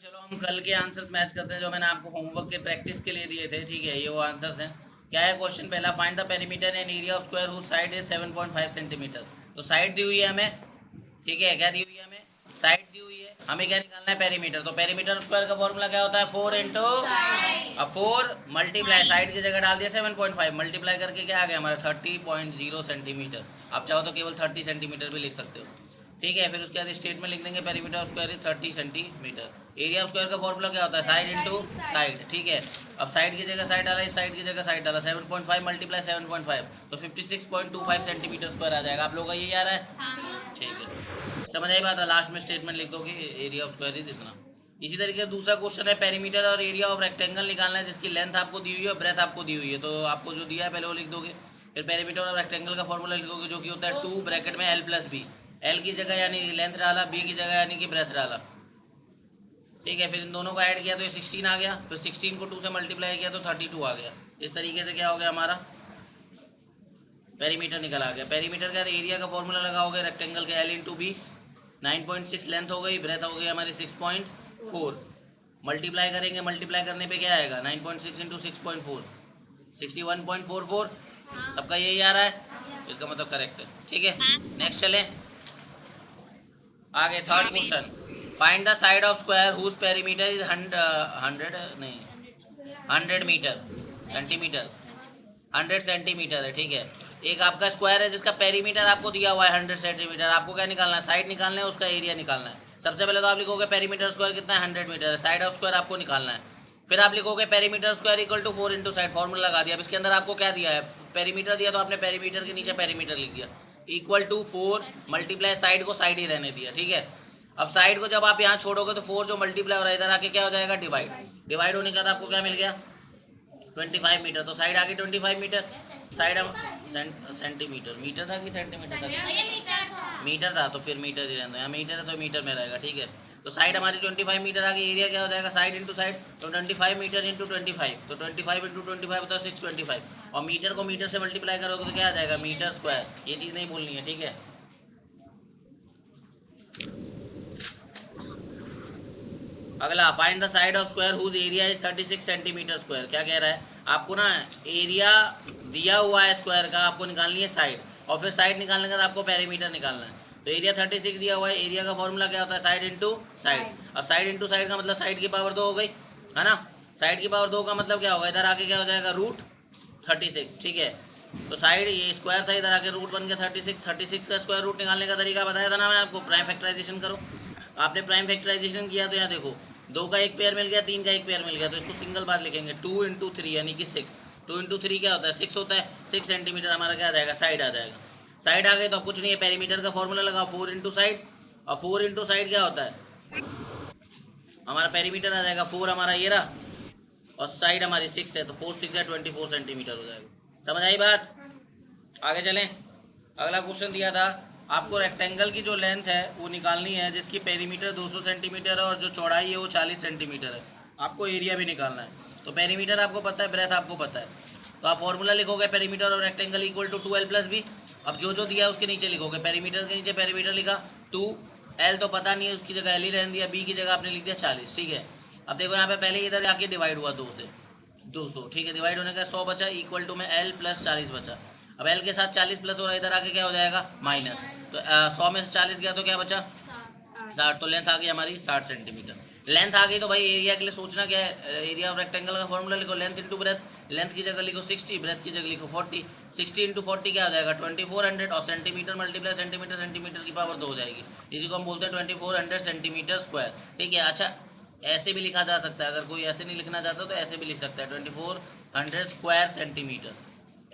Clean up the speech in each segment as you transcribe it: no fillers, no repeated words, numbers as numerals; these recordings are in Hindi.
चलो हम कल के आंसर्स मैच करते हैं जो मैंने आपको होमवर्क के प्रैक्टिस के लिए दिए थे। ठीक है, ये वो आंसर्स हैं। क्या है क्वेश्चन पहला, find the perimeter and area of square whose side is 7.5 centimetre. तो साइड दी हुई है हमें, ठीक है, क्या दी हुई है हमें, साइड दी हुई है, हमें क्या निकालना है, पेरीमीटर। तो पेरीमीटर स्क्वायर का फॉर्मूला क्या होता है, 4 इंटू, अब 4 मल्टीप्लाई साइड की जगह डाल दिया 7.5 मल्टीप्लाई करके क्या आ गया हमारा 30.0 सेंटीमीटर। आप चाहो तो केवल 30 सेंटीमीटर भी लिख सकते हो। ठीक है, फिर उसके बाद स्टेट में लिख देंगे perimeter of square is 30 centimetre. Area of square का फॉर्मूला क्या होता है, साइड इंटू साइड। ठीक है, अब साइड की जगह साइड डाला, इस साइड की जगह साइड डाला, 7.5 मल्टीप्लाई 7.5 तो 56.25 सेंटीमीटर स्क्वायर आ जाएगा। आप लोगों का यही आ रहा है, ठीक है, समझ आई बात है। लास्ट में स्टेटमेंट लिख दो कि एरिया ऑफ स्क्वायर इज इतना। इसी तरीके से दूसरा क्वेश्चन है, पेरीमीटर और एरिया ऑफ रेक्टेंगल निकालना है जिसकी लेंथ आपको दी हुई है और ब्रेथ आपको दी हुई है। तो आपको जो दिया है पहले वो लिख दोगे, फिर पेरीमीटर और रेक्टेंगल का फॉर्मूला लिखोगे जो कि होता है 2 ब्रैकेट में L प्लस बी। एल की जगह यानी लेंथ डाला, बी की जगह यानी कि ब्रेथ डाला। ठीक है, फिर इन दोनों को ऐड किया तो ये 16 आ गया, फिर 16 को 2 से मल्टीप्लाई किया तो 32 आ गया। इस तरीके से क्या हो गया, हमारा पेरीमीटर निकल आ गया। पेरीमीटर का एरिया का फॉर्मूला लगाओगे रेक्टेंगल के, L इंटू बी, 9.6 लेंथ हो गई, ब्रेथ हो गई हमारी 6.4, मल्टीप्लाई करेंगे, मल्टीप्लाई करने पे क्या आएगा, 9.6 इंटू 6.4 61.44। सबका यही आ रहा है, इसका मतलब करेक्ट है। ठीक है, नेक्स्ट चले आगे। Third question, find the side of square whose perimeter is 100 metre centimetre 100 centimetre है। ठीक है, एक आपका स्क्वायर है जिसका पेरीमीटर आपको दिया हुआ है 100 सेंटीमीटर। आपको क्या निकालना है, साइड निकालना है, उसका एरिया निकालना है। सबसे पहले तो आप लिखोगे पेरीमीटर स्क्वायर कितना है, 100 मीटर है, साइड ऑफ स्क्वायर आपको निकालना है। फिर आप लिखोगे perimeter square equal to 4 into side, formula लगा दिया। अब इसके अंदर आपको क्या दिया है, पेरीमीटर दिया तो आपने पेरीमीटर के नीचे पेरीमीटर लिख दिया, इक्वल टू 4 मल्टीप्लाई साइड को साइड ही रहने दिया। ठीक है, अब साइड को जब आप यहाँ छोड़ोगे तो 4 जो मल्टीप्लाई हो रहा है इधर आके क्या हो जाएगा, डिवाइड। डिवाइड होने के बाद आपको क्या मिल गया, 25 मीटर। तो साइड आगे 25 मीटर, साइड हम सेंटीमीटर, मीटर था कि सेंटीमीटर था, मीटर था, तो फिर मीटर ही रहता है, यहाँ मीटर है तो मीटर में रहेगा। ठीक है, तो साइड हमारी 25 मीटर आ गई, एरिया क्या हो जाएगा, साइड इंटू साइड, तो 25 मीटर इंटू 25, तो 25 इंटू 25 होता है 625, और मीटर को मीटर से मल्टीप्लाई करोगे तो क्या आ जाएगा, मीटर स्क्वायर। ये चीज़ नहीं भूलनी है। ठीक है, अगला, find the side of square whose area is 36 centimetre square. क्या कह रहा है आपको ना, एरिया दिया हुआ है स्क्वायर का, आपको निकालनी है साइड, और फिर साइड निकालने के बाद आपको पेरीमीटर निकालना है। तो एरिया 36 दिया हुआ है, एरिया का फॉर्मूला क्या होता है, साइड इंटू साइड। अब साइड इंटू साइड का मतलब साइड की पावर 2 हो गई, है ना। साइड की पावर 2 का मतलब क्या होगा, इधर आके क्या हो जाएगा, रूट 36। ठीक है, तो साइड ये स्क्वायर था, इधर आके रूट बन गया 36। 36 का स्क्वायर रूट निकालने का तरीका बताया था ना मैं आपको, प्राइम फैक्टराइजेशन करो। आपने प्राइम फैक्टराइजेशन किया तो यहाँ देखो 2 का एक पेयर मिल गया, 3 का एक पेयर मिल गया, तो इसको सिंगल बार लिखेंगे, 2 इंटू 3 यानी कि 6। 2 इंटू 3 क्या होता है, 6 होता है। 6 सेंटीमीटर हमारा क्या आ जाएगा, साइड आ जाएगा। साइड आ गई तो अब कुछ नहीं है, पेरीमीटर का फॉर्मूला लगाओ, 4 इंटू साइड, और 4 इंटू साइड क्या होता है, हमारा पेरीमीटर आ जाएगा 4 हमारा ये रहा, और साइड हमारी 6 है, तो 4 6 है 24 सेंटीमीटर हो जाएगा। समझ आई बात, आगे चलें। अगला क्वेश्चन दिया था आपको, रेक्टेंगल की जो लेंथ है वो निकालनी है जिसकी पेरीमीटर 200 सेंटीमीटर है और जो चौड़ाई है वो 40 सेंटीमीटर है। आपको एरिया भी निकालना है। तो पेरीमीटर आपको पता है, ब्रेथ आपको पता है, तो आप फॉर्मूला लिखोगे पेरीमीटर और rectangle equal to 2L plus B. अब जो दिया है उसके नीचे लिखोगे, पेरीमीटर के नीचे पेरीमीटर लिखा 2L, तो पता नहीं है उसकी जगह L ही रहने दिया, बी की जगह आपने लिख दिया 40। ठीक है, अब देखो यहाँ पे पहले इधर आके डिवाइड हुआ 2 से 200। ठीक है, डिवाइड होने का 100 बचा, इक्वल टू में L प्लस 40 बचा। अब L के साथ 40 प्लस हो रहा है, इधर आके क्या हो जाएगा, माइनस। तो 100 में से 40 गया तो क्या बचा, 60। तो लेंथ आ गई हमारी 60 सेंटीमीटर। लेंथ आ गई तो भाई एरिया के लिए सोचना क्या है, एरिया ऑफ रेक्टेंगल का फॉर्मूला लिखो, लेंथ इंटू ब्रेथ। लेंथ की जगह लिखो 60, ब्रेथ की जगह लिखो 40। 60 इंटू 40 क्या हो जाएगा, 2400, और सेंटीमीटर मल्टीप्लाई सेंटीमीटर, सेंटीमीटर की पावर 2 हो जाएगी। इसी को हम बोलते हैं 2400 सेंटीमीटर स्क्वायर। ठीक है, अच्छा ऐसे भी लिखा जा सकता है, अगर कोई ऐसे नहीं लिखना चाहता तो ऐसे भी लिख सकता है, 2400 स्क्वायर सेंटीमीटर।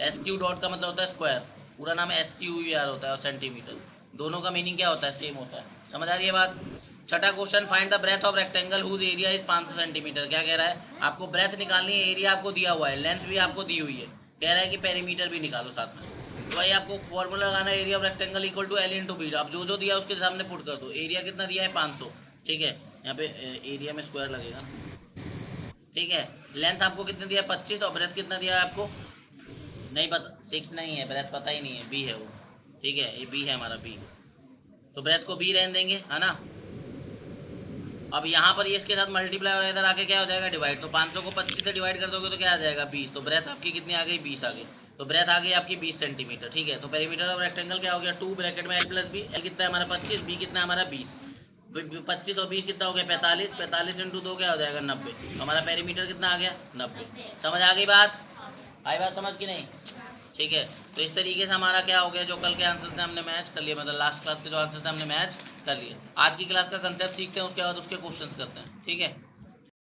SQ डॉट का मतलब होता है स्क्वायर, पूरा नाम SQUR होता है, और सेंटीमीटर, दोनों का मीनिंग क्या होता है, सेम होता है। समझ आ रही है बात। छठा question, find the breadth of rectangle whose area is 500 centimetre. क्या कह रहा है, आपको ब्रेथ निकालनी है, एरिया आपको दिया हुआ है, लेंथ भी आपको दी हुई है, कह रहा है कि पेरीमीटर भी निकालो साथ में। तो भाई आपको फॉर्मूला लगाना है, area of rectangle equal to L into B. आप जो दिया उसके सामने पुट कर दो। एरिया कितना दिया है, 500। ठीक है, यहाँ पे एरिया में स्क्वायर लगेगा। ठीक है, लेंथ आपको कितना दिया है, 25, और ब्रेथ कितना दिया है आपको, नहीं पता, 6 नहीं है, ब्रेथ पता ही नहीं है, बी है वो। ठीक है, ये बी है हमारा, बी, तो ब्रेथ को बी रहने देंगे, है ना। अब यहाँ पर ये इसके साथ मल्टीप्लाई और इधर आके क्या हो जाएगा डिवाइड, तो 500 को 25 से डिवाइड कर दोगे तो क्या आ जाएगा 20, तो ब्रेथ आपकी कितनी आ गई 20 आ गई, तो ब्रेथ आ गई आपकी 20 सेंटीमीटर। ठीक है, तो पेरीमीटर ऑफ रेक्टेंगल क्या हो गया 2 ब्रैकेट में l प्लस बी, एल कितना है हमारा 25, बी कितना है हमारा 20, 25 और 20 कितना हो गया 45, 45 इंटू 2 क्या हो जाएगा 90, तो हमारा पेरीमीटर कितना आ गया 90। समझ आ गई बात, आई बात समझ की नहीं? ठीक है, तो इस तरीके से हमारा क्या हो गया, जो कल के आंसर्स ने हमने मैच कर लिए, मतलब लास्ट क्लास के जो आंसर्स ने हमने मैच कर लिए। आज की क्लास का कंसेप्ट सीखते हैं, उसके बाद उसके क्वेश्चंस करते हैं। ठीक है।